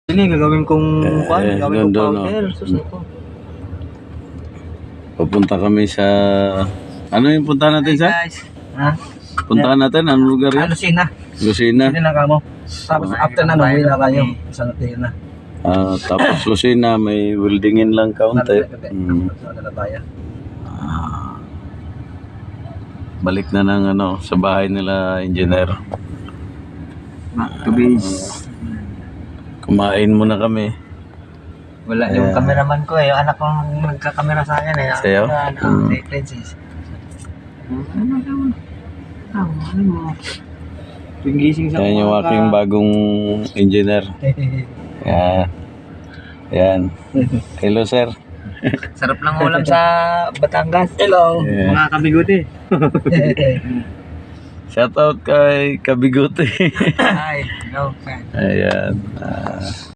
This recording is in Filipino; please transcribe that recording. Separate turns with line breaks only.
Hindi, gagawin kong gagawin kong
doon,
powder. Susunod ko.
Pupunta kami sa... Ano yung punta natin sa?
Guys. Ha?
Puntahan natin, anong lugar yun?
Lucina.
Lucina.
Hindi na kamo. Tapos after na, uwi na kayo. Isang hotel na.
Tapos Lucina, may weldingin lang kaunti.
Sana na tayo.
Balik na ng sa bahay nila, engineer.
Kabis.
Kumain muna kami.
Wala yung cameraman ko eh. Yung anak ko nagkakamera sa akin eh.
Sa'yo?
Si Princess. Ano mo? Yung gising sa
Yan yung aking bagong engineer. Yan. Yan. Hello, sir.
Sarap lang ulam sa Batangas. Hello.
Yeah.
Mga kabiguti.
Shout out kay Kabiguti.
Hi. Hello.
Ayan.